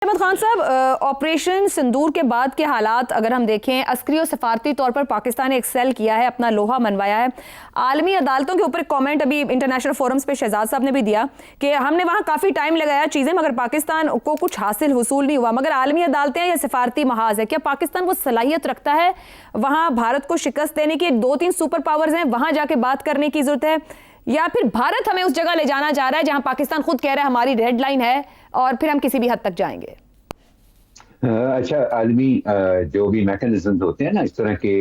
अहमद खान साहब, ऑपरेशन सिंदूर के बाद के हालात अगर हम देखें, अस्करी और सफारती तौर पर पाकिस्तान ने एक्सेल किया है, अपना लोहा मनवाया है। आलमी अदालतों के ऊपर कमेंट अभी इंटरनेशनल फोरम्स पे शहजाद साहब ने भी दिया कि हमने वहाँ काफ़ी टाइम लगाया चीज़ें, मगर पाकिस्तान को कुछ हासिल हुसूल नहीं हुआ। मगर आलमी अदालतें या सफारती महाज है, क्या पाकिस्तान वो सलाहियत रखता है वहाँ भारत को शिकस्त देने की? 2-3 सुपर पावर्स हैं, वहाँ जाके बात करने की जरूरत है, या फिर भारत हमें उस जगह ले जाना चाह रहा है जहां पाकिस्तान खुद कह रहा है हमारी रेड लाइन है और फिर हम किसी भी हद तक जाएंगे? अच्छा, आलमी जो भी मैकेनिज्म होते हैं ना, इस तरह के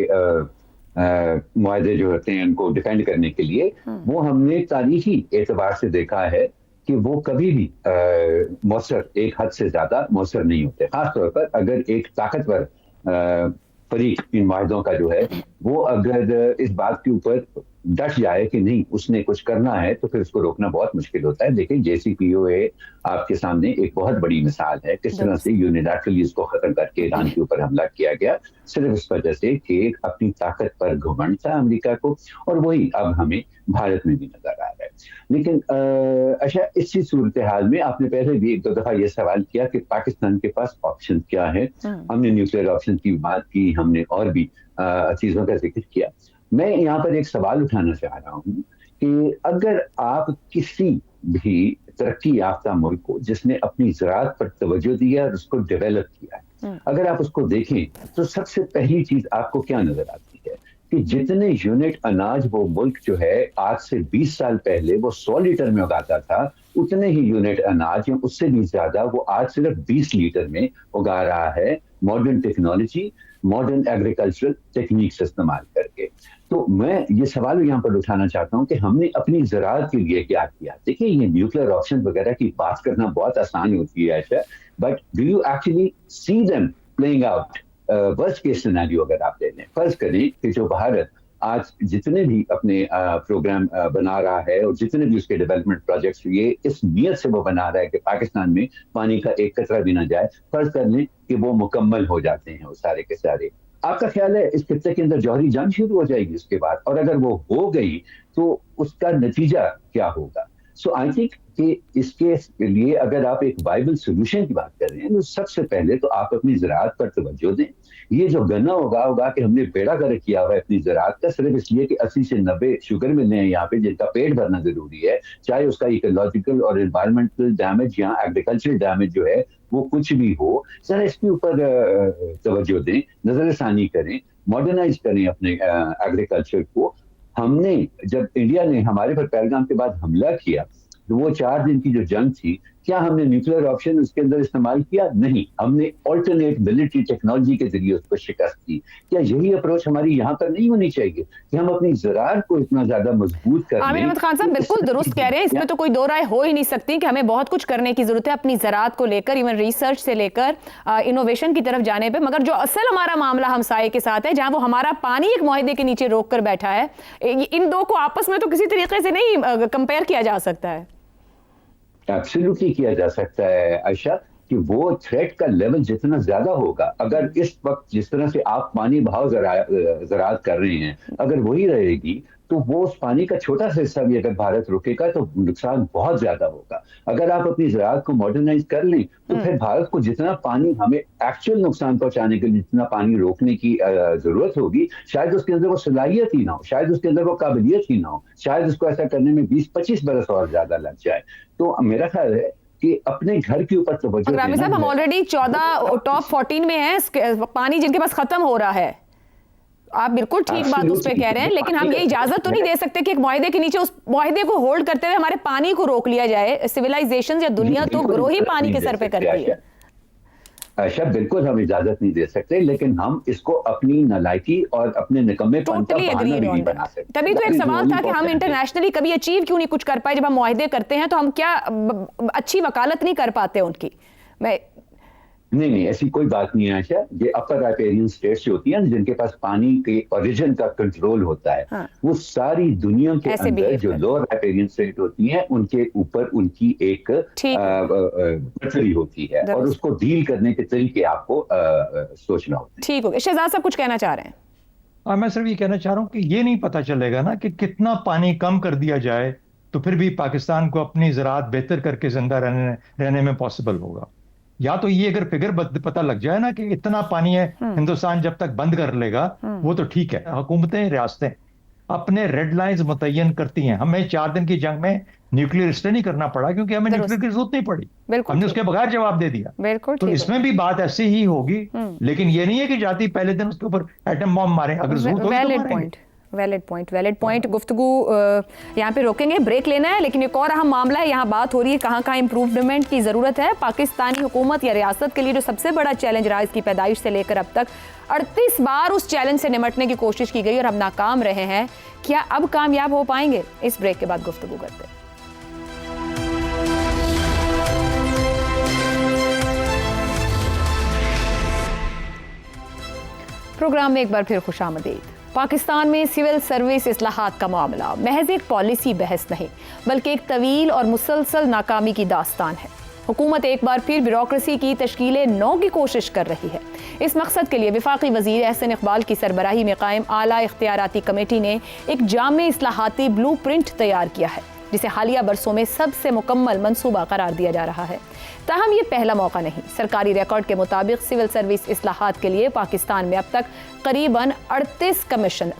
मुआहदे जो होते हैं उनको डिफेंड करने के लिए, वो हमने तारीखी एतबार से देखा है कि वो कभी भी मौसर, एक हद से ज्यादा मौसर नहीं होते। खासतौर पर अगर एक ताकतवर फरीक इन मुआहदों का जो है वो अगर इस बात के ऊपर डट जाए कि नहीं उसने कुछ करना है, तो फिर उसको रोकना बहुत मुश्किल होता है। देखिए, JCPOA आपके सामने एक बहुत बड़ी मिसाल है किस तरह से यूनिलैटरली इसको खत्म करके ईरान के ऊपर हमला किया गया, सिर्फ इस वजह से कि अपनी ताकत पर घमंड था अमेरिका को, और वही अब हमें भारत में भी नजर आ रहा है। लेकिन अच्छा, इसी सूरत हाल में आपने पहले भी 1-2 दफा ये सवाल किया कि पाकिस्तान के पास ऑप्शन क्या है। हमने न्यूक्लियर ऑप्शन की बात की, हमने और भी चीजों का जिक्र किया। मैं यहाँ पर एक सवाल उठाना चाह रहा हूँ कि अगर आप किसी भी तरक्की याफ्ता मुल्क को जिसने अपनी ज़राअत पर तवज्जो दिया और उसको डेवलप किया है, अगर आप उसको देखें तो सबसे पहली चीज आपको क्या नजर आती है कि जितने यूनिट अनाज वो मुल्क जो है आज से 20 साल पहले वो 100 लीटर में उगाता था, उतने ही यूनिट अनाज या उससे भी ज्यादा वो आज सिर्फ 20 लीटर में उगा रहा है, modern technology, modern agricultural techniques इस्तेमाल करके। तो मैं ये सवाल यहाँ पर उठाना चाहता हूँ कि हमने अपनी ज़राअत के लिए क्या किया। देखिए, ये न्यूक्लियर ऑप्शन वगैरह की बात करना बहुत आसान होती है ऐसा, but do you actually see them playing out? Worst case scenario अगर आप ले लें, फर्ज करें कि जो भारत आज जितने भी अपने प्रोग्राम बना रहा है और जितने भी उसके डेवलपमेंट प्रोजेक्ट्स ये इस नियत से वो बना रहा है कि पाकिस्तान में पानी का एक कतरा भी ना जाए, फर्ज कर लें कि वो मुकम्मल हो जाते हैं वो सारे के सारे, आपका ख्याल है इस खित्ते के अंदर जौहरी जंग शुरू हो जाएगी उसके बाद? और अगर वो हो गई तो उसका नतीजा क्या होगा? सो आई थिंक कि इसके लिए अगर आप एक वाइबल सोल्यूशन की बात कर रहे हैं तो सबसे पहले तो आप अपनी ज़राअत पर तवज्जो दें। ये जो गन्ना होगा कि हमने बेड़ा गर्क किया हुआ है अपनी ज़राअत का, सिर्फ इसलिए कि 80 से 90 शुगर मिलने हैं यहाँ पे जिनका पेट भरना जरूरी है, चाहे उसका इकोलॉजिकल और एनवायरमेंटल डैमेज या एग्रीकल्चरल डैमेज जो है वो कुछ भी हो, जरा इसके ऊपर तवज्जो दें, नजरसानी करें, मॉडर्नाइज करें अपने एग्रीकल्चर को। हमने जब इंडिया ने हमारे पर पहलगाम के बाद हमला किया तो वो 4 दिन की जो जंग थी, क्या हमने न्यूक्लियर ऑप्शन उसके अंदर इस्तेमाल किया? नहीं, हमने ऑल्टरनेट मिलिट्री टेक्नोलॉजी के जरिए उसको शिकस्त दी। क्या यही अप्रोच हमारी यहाँ पर नहीं होनी चाहिए कि हम अपनी ज़राअत को इतना ज्यादा मजबूत कर लें? आमिर अहमद खान साहब बिल्कुल दुरुस्त कह रहे हैं, इसमें तो कोई दो राय हो ही नहीं सकती कि हमें बहुत कुछ करने की जरूरत है अपनी ज़राअत को लेकर, इवन रिसर्च से लेकर इनोवेशन की तरफ जाने पर। मगर जो असल हमारा मामला हमसाये के साथ है, जहां वो हमारा पानी एक मुआहदे के नीचे रोक कर बैठा है, इन दो को आपस में तो किसी तरीके से नहीं कंपेयर किया जा सकता है। एब्सोल्युटली किया जा सकता है आयशा, कि वो थ्रेट का लेवल जितना ज्यादा होगा, अगर इस वक्त जिस तरह से आप पानी बहाव ज़राअत कर रहे हैं अगर वही रहेगी, तो वो उस पानी का छोटा सा हिस्सा भी अगर भारत रुकेगा तो नुकसान बहुत ज्यादा होगा। अगर आप अपनी ज़राअत को मॉडर्नाइज कर लें तो फिर भारत को जितना पानी हमें एक्चुअल नुकसान पहुंचाने के लिए जितना पानी रोकने की जरूरत होगी, शायद उसके अंदर वो सलाहियत ही ना हो, शायद उसके अंदर वो काबिलियत ही ना हो, शायद उसको ऐसा करने में 20-25 बरस और ज्यादा लग जाए। तो मेरा ख्याल है कि अपने घर के ऊपर तवज्जो देना। साहब, हम ऑलरेडी 14 टॉप 14 में हैं, पानी जिनके पास खत्म हो रहा है। आप बिल्कुल ठीक बात उस पर कह रहे हैं, लेकिन हम ये इजाजत तो नहीं दे सकते कि एक मुआहदे के नीचे उस मुआहदे को होल्ड करते हुए हमारे पानी को रोक लिया जाए। सिविलाइजेशन या दुनिया तो ग्रो ही पानी के सर पे करती है। अच्छा, बिल्कुल हम इजाजत नहीं दे सकते, लेकिन हम इसको अपनी नालायकी और अपने निकम्मेपन का बहाना भी नहीं बना सकते। तभी तो एक सवाल था कि हम इंटरनेशनली कभी अचीव क्यों नहीं कुछ कर पाए? जब हम मुआहदे करते हैं तो हम क्या अच्छी वकालत नहीं कर पाते उनकी? नहीं, ऐसी कोई बात नहीं है आशा। ये अपर राइपेरियन स्टेट्स होती हैं जिनके पास पानी के ओरिजिन का कंट्रोल होता है, हाँ। वो सारी दुनिया के अंदर जो लोअर राइपेरियन स्टेट होती हैं उनके ऊपर उनकी एक बर्तरी होती है और उसको डील करने के तरीके आपको सोचना होता है। ठीक हो गया। शहजाद साहब कुछ कहना चाह रहे हैं? मैं सिर्फ ये कहना चाह रहा हूँ कि ये नहीं पता चलेगा ना कि कितना पानी कम कर दिया जाए तो फिर भी पाकिस्तान को अपनी ज़राअत बेहतर करके जिंदा रहने में पॉसिबल होगा। या तो ये अगर फिगर पता लग जाए ना कि इतना पानी है हिंदुस्तान जब तक बंद कर लेगा वो तो ठीक है। हुकूमतें, रियासतें अपने रेड लाइंस मुतय्यन करती हैं। हमें 4 दिन की जंग में न्यूक्लियर स्टे नहीं करना पड़ा क्योंकि हमें न्यूक्लियर की जरूरत नहीं पड़ी, हमने उसके बगैर जवाब दे दिया। बिल्कुल तो इसमें भी बात ऐसी ही होगी, लेकिन ये नहीं है कि जाती पहले दिन उसके ऊपर एटम बॉम्ब मारे, अगर जरूरत होगी तो मारेंगे। Valid point. गुफ्तगू यहाँ पे रोकेंगे, ब्रेक लेना है, लेकिन एक और अहम मामला है, यहाँ बात हो रही है कहाँ कहाँ इम्प्रूवमेंट की ज़रूरत है। पाकिस्तानी हुकूमत या रियासत के लिए जो सबसे बड़ा चैलेंज रहा इसकी पैदाइश से लेकर अब तक 38 बार उस चैलेंज से निमटने की कोशिश की गई और हम नाकाम रहे हैं। क्या अब कामयाब हो पाएंगे? इस ब्रेक के बाद गुफ्तगू करते हैं। प्रोग्राम में एक बार फिर खुशामदीद। पाकिस्तान में सिविल सर्विस इस्लाहात का मामला महज एक पॉलिसी बहस नहीं बल्कि एक तवील और मुसलसल नाकामी की दास्तान है। हुकूमत एक बार फिर ब्यूरोक्रेसी की तश्कील नौ की कोशिश कर रही है। इस मकसद के लिए वफाकी वज़ीर एहसन इकबाल की सरबराही में कायम आला इख्तियाराती कमेटी ने एक जामे इस्लाहाती ब्लू प्रिंट तैयार किया है, जिसे हालिया बरसों में सबसे मुकम्मल मंसूबा करार दिया जा रहा है। ताहम ये पहला मौका नहीं। सरकारी रिकॉर्ड के मुताबिक सिविल सर्विस इस्लाहात के लिए पाकिस्तान में अब तक करीबन 38 कमीशन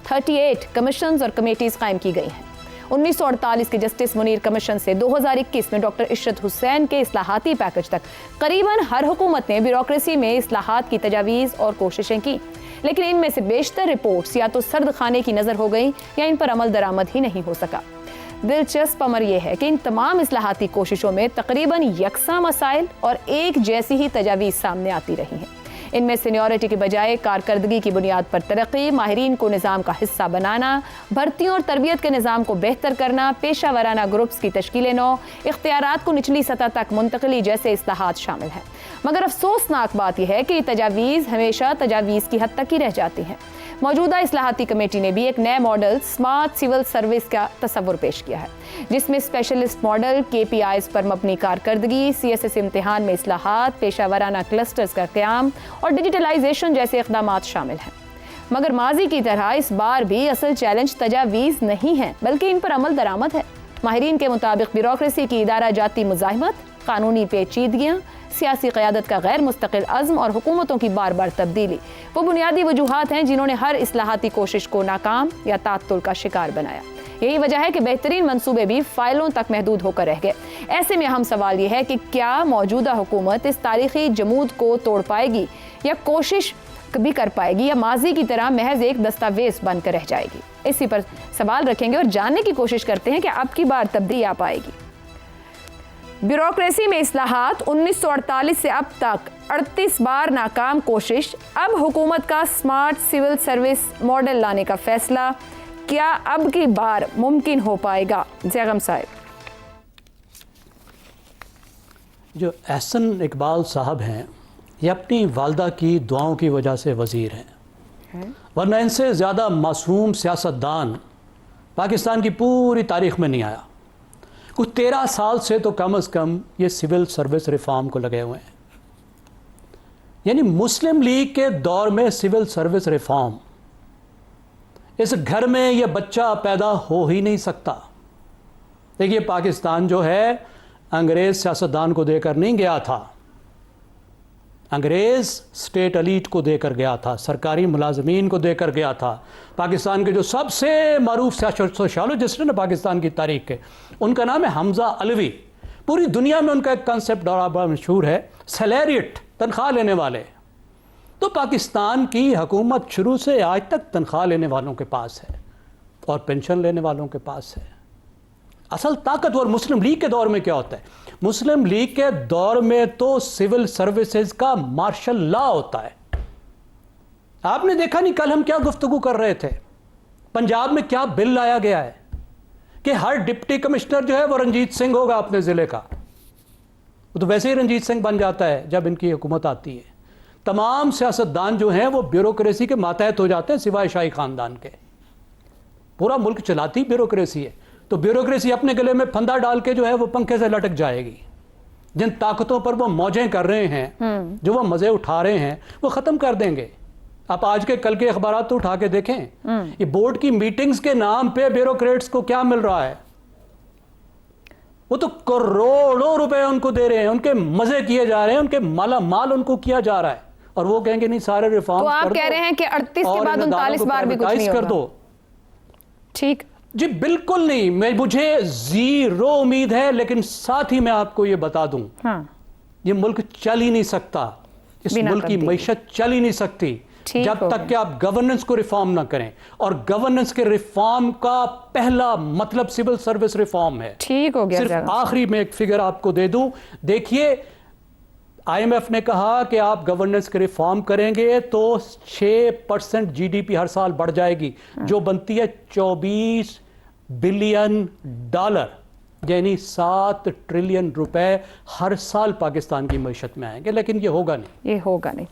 और कमेटीज कायम की गई हैं। 1948 के जस्टिस मुनीर कमीशन से 2021 में डॉक्टर इशरत हुसैन के इस्लाहाती पैकेज तक करीबन हर हुकूमत ने ब्यूरोक्रेसी में इस्लाहात की तजावीज़ और कोशिशें की, लेकिन इनमें से बेशतर रिपोर्ट्स या तो सर्द खाने की नज़र हो गई या इन पर अमल दरामद ही नहीं हो सका। दिलचस्प अमर यह है कि इन तमाम इस्लाहाती कोशिशों में तकरीबन यकसा मसाइल और एक जैसी ही तजावीज़ सामने आती रही हैं। इनमें सीनियरिटी के बजाय कारकर्दगी की बुनियाद पर तरक्की, माहिरीन को निज़ाम का हिस्सा बनाना, भर्तियों और तरबियत के निज़ाम को बेहतर करना, पेशा वराना ग्रुप्स की तश्कील नौ, इख्तियारात को निचली सतह तक मुंतकली जैसे इस्लाहात शामिल हैं। मगर अफसोसनाक बात यह है कि तजावीज़ हमेशा तजावीज़ की हद तक ही रह जाती हैं। मौजूदा इस्लाहाती कमेटी ने भी एक नया मॉडल स्मार्ट सिविल सर्विस का तस्वुर पेश किया है, जिसमें स्पेशलिस्ट मॉडल, KPIs पर मबनी कारकर्दगी, CSS इम्तिहान में इस्लाहात, पेशा वराना क्लस्टर्स का क़याम और डिजिटलाइजेशन जैसे इक़दामात शामिल हैं। मगर माजी की तरह इस बार भी असल चैलेंज तजावीज़ नहीं है बल्कि इन पर अमल दरामद है। माहिरीन के मुताबिक ब्यूरोक्रेसी की इदारा जाती मुज़ाहिमत, कानूनी पेचीदगियाँ, सियासी क़यादत का गैर मुस्तकिल अज़्म और हुकूमतों की बार बार तब्दीली वो बुनियादी वजूहात हैं जिन्होंने हर इस्लाहाती कोशिश को नाकाम या तात्तुल का शिकार बनाया। यही वजह है कि बेहतरीन मंसूबे भी फाइलों तक महदूद होकर रह गए। ऐसे में अहम सवाल यह है कि क्या मौजूदा हुकूमत इस तारीखी जमूद को तोड़ पाएगी या कोशिश भी कर पाएगी या माजी की तरह महज एक दस्तावेज बनकर रह जाएगी। इसी पर सवाल रखेंगे और जानने की कोशिश करते हैं कि अब की बार तब्दीली आ पाएगी। ब्यूरोक्रेसी में इस्लाहात 1948 से अब तक 38 बार नाकाम कोशिश, अब हुकूमत का स्मार्ट सिविल सर्विस मॉडल लाने का फैसला, क्या अब की बार मुमकिन हो पाएगा? जैगम साहब। जो एहसन इकबाल साहब हैं ये अपनी वालदा की दुआओं की वजह से वज़ीर हैं, वरना इनसे ज़्यादा मासूम सियासतदान पाकिस्तान की पूरी तारीख़ में नहीं आया। कुछ 13 साल से तो कम से कम ये सिविल सर्विस रिफॉर्म को लगे हुए हैं। यानी मुस्लिम लीग के दौर में सिविल सर्विस रिफॉर्म, इस घर में ये बच्चा पैदा हो ही नहीं सकता। देखिए, पाकिस्तान जो है अंग्रेज़ सियासतदान को देकर नहीं गया था, अंग्रेज़ स्टेट एलीट को देकर गया था, सरकारी मुलाजमीन को देकर गया था। पाकिस्तान के जो सबसे मारूफ सोशोलॉजिस्ट हैं ना पाकिस्तान की तारीख के, उनका नाम है हमजा अलवी। पूरी दुनिया में उनका एक कंसेप्ट बड़ा मशहूर है, सैलरिएट, तनख्वाह लेने वाले। तो पाकिस्तान की हुकूमत शुरू से आज तक तनख्वाह लेने वालों के पास है और पेंशन लेने वालों के पास है। असल ताकतवर मुस्लिम लीग के दौर में क्या होता है? मुस्लिम लीग के दौर में तो सिविल सर्विसेज का मार्शल लॉ होता है। आपने देखा नहीं, कल हम क्या गुफ्तगू कर रहे थे, पंजाब में क्या बिल लाया गया है कि हर डिप्टी कमिश्नर जो है वो रंजीत सिंह होगा अपने ज़िले का। वो तो वैसे ही रंजीत सिंह बन जाता है जब इनकी हुकूमत आती है। तमाम सियासतदान जो हैं वो ब्यूरोक्रेसी के मातहत हो जाते हैं सिवाय शाही ख़ानदान के। पूरा मुल्क चलाती ब्यूरोक्रेसी है, तो ब्यूरोक्रेसी अपने गले में फंदा डाल के जो है वो पंखे से लटक जाएगी। जिन ताकतों पर वो मौजें कर रहे हैं, जो वो मज़े उठा रहे हैं, वो ख़त्म कर देंगे। आप आज के कल के अखबारात तो उठा के देखें, ये बोर्ड की मीटिंग्स के नाम पे ब्यूरोक्रेट्स को क्या मिल रहा है। वो तो करोड़ों रुपए उनको दे रहे हैं, उनके मजे किए जा रहे हैं, उनके माला माल उनको किया जा रहा है, और वो कहेंगे नहीं सारे रिफॉर्म। तो आप कह रहे हैं कि 38 के बाद 39 बार भी कुछ नहीं कर होगा। दो। ठीक जी बिल्कुल नहीं, मुझे जीरो उम्मीद है, लेकिन साथ ही मैं आपको ये बता दूं, हाँ, ये मुल्क चल ही नहीं सकता, इस बिना मुल्क की तब्दीली। मईशत चल ही नहीं सकती ठीक जब हो तक गया। कि आप गवर्नेंस को रिफॉर्म ना करें। और गवर्नेंस के रिफॉर्म का पहला मतलब सिविल सर्विस रिफॉर्म है। ठीक हो गया सिर्फ जरा। आखिरी में एक फिगर आपको दे दूं, देखिए IMF ने कहा कि आप गवर्नेंस के रिफॉर्म करेंगे तो 6% GDP हर साल बढ़ जाएगी, जो बनती है $24 बिलियन, यानी 7 ट्रिलियन रुपए हर साल पाकिस्तान की मईशत में आएंगे, लेकिन ये होगा नहीं। ये होगा नहीं।